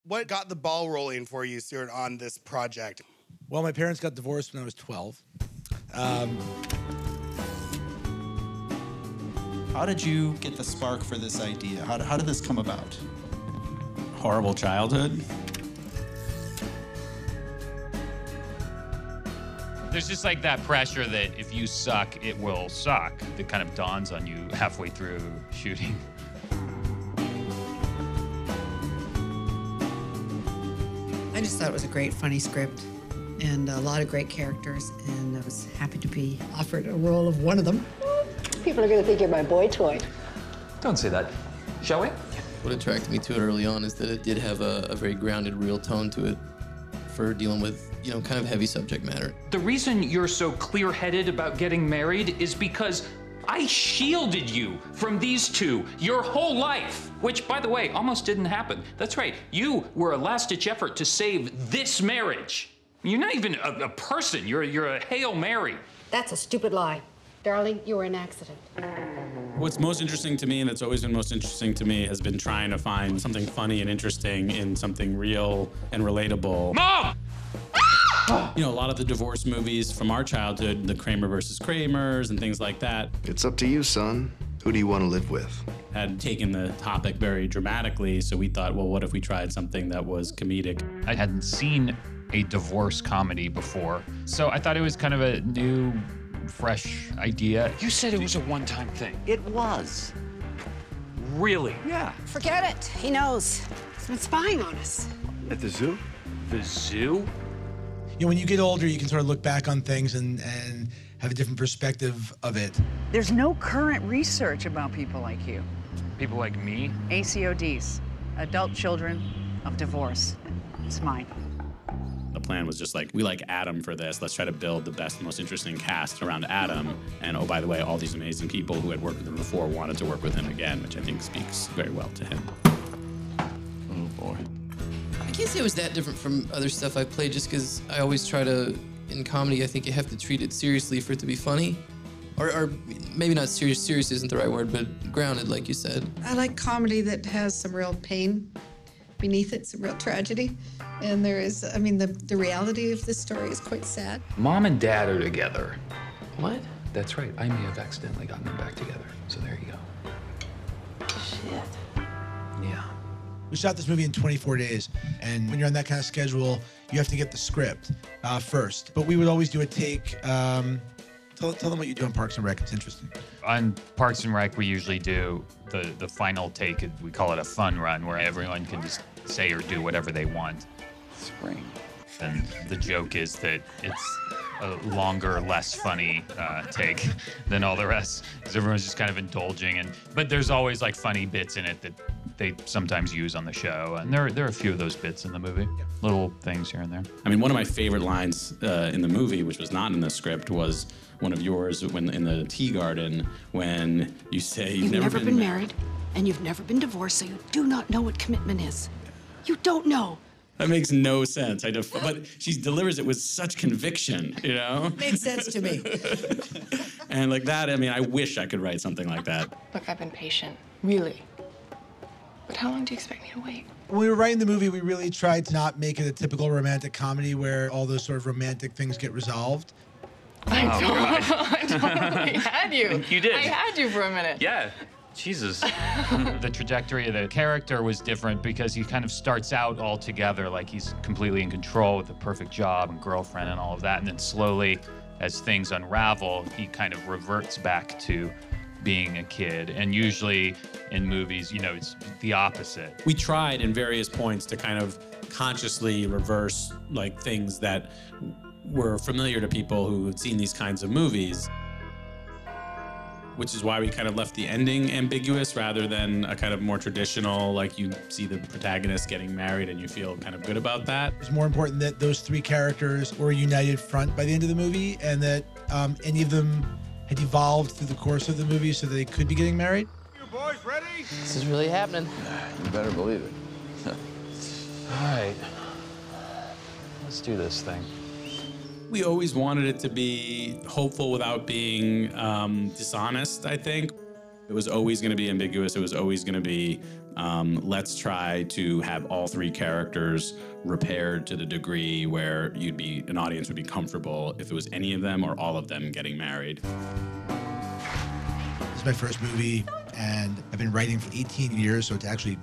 What got the ball rolling for you, Stuart, on this project? Well, my parents got divorced when I was 12. How did you get the spark for this idea? How did this come about? Horrible childhood. There's just like that pressure that if you suck, it will suck. That kind of dawns on you halfway through shooting. I just thought it was a great, funny script and a lot of great characters, and I was happy to be offered a role of one of them. People are going to think you're my boy toy. Don't say that. Shall we? What attracted me to it early on is that it did have a very grounded, real tone to it for dealing with, you know, kind of heavy subject matter. The reason you're so clear-headed about getting married is because I shielded you from these two your whole life, which, by the way, almost didn't happen. That's right. You were a last-ditch effort to save this marriage. You're not even a person. You're a Hail Mary. That's a stupid lie. Darling, you were an accident. What's most interesting to me, and that's always been most interesting to me, has been trying to find something funny and interesting in something real and relatable. Mom! You know, a lot of the divorce movies from our childhood, the Kramer versus Kramers and things like that, It's up to you, son. Who do you want to live with? had taken the topic very dramatically. So we thought, well, what if we tried something that was comedic? I hadn't seen a divorce comedy before, so I thought it was kind of a new, fresh idea. You said it was a one-time thing. It was. Really? Yeah. Forget it. He knows. He's been spying on us. At the zoo? The zoo? You know, when you get older, you can sort of look back on things and have a different perspective of it. There's no current research about people like you. People like me? ACODs, adult children of divorce. It's mine. The plan was just like, we like Adam for this. Let's try to build the best, most interesting cast around Adam. And oh, by the way, all these amazing people who had worked with him before wanted to work with him again, which I think speaks very well to him. Oh, boy. I can't say it was that different from other stuff I've played, just because I always try to, in comedy, I think you have to treat it seriously for it to be funny. Or maybe not serious, serious isn't the right word, but grounded, like you said. I like comedy that has some real pain beneath it, some real tragedy. And there is, I mean, the reality of this story is quite sad. Mom and Dad are together. What? That's right. I may have accidentally gotten them back together. So there you go. Shit. Yeah. We shot this movie in 24 days, and when you're on that kind of schedule, you have to get the script first. But we would always do a take. Tell them what you do on Parks and Rec. It's interesting. On Parks and Rec, we usually do the final take. We call it a fun run, where everyone can just say or do whatever they want. Spring. And the joke is that it's a longer, less funny take than all the rest, because everyone's just kind of indulging. But there's always like funny bits in it that they sometimes use on the show, and there are a few of those bits in the movie, little things here and there. I mean, one of my favorite lines in the movie, which was not in the script, was one of yours when in the tea garden when you say You've never been married, and you've never been divorced, so you do not know what commitment is. You don't know. That makes no sense. But she delivers it with such conviction, you know? Made sense to me. And like that, I mean, I wish I could write something like that. Look, I've been patient, really. But how long do you expect me to wait? When we were writing the movie, we really tried to not make it a typical romantic comedy where all those sort of romantic things get resolved. I totally had you. You did. I had you for a minute. Yeah. Jesus. The trajectory of the character was different because he kind of starts out all together like he's completely in control with a perfect job and girlfriend and all of that. And then slowly, as things unravel, he kind of reverts back to being a kid. And usually in movies, you know, it's the opposite. We tried in various points to kind of consciously reverse like things that were familiar to people who had seen these kinds of movies, which is why we kind of left the ending ambiguous rather than a kind of more traditional, like you see the protagonist getting married and you feel kind of good about that. It's more important that those three characters were a united front by the end of the movie, and that any of them had evolved through the course of the movie so that they could be getting married. You boys ready? This is really happening. You better believe it. All right. Let's do this thing. We always wanted it to be hopeful without being dishonest, I think. It was always going to be ambiguous. It was always going to be Let's try to have all three characters repaired to the degree where an audience would be comfortable if it was any of them or all of them getting married. This is my first movie, and I've been writing for 18 years, so to actually,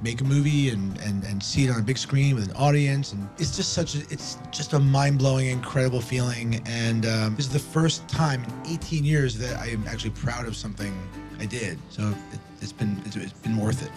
make a movie and see it on a big screen with an audience, and it's just a mind-blowing, incredible feeling. And this is the first time in 18 years that I am actually proud of something I did. So it's been worth it.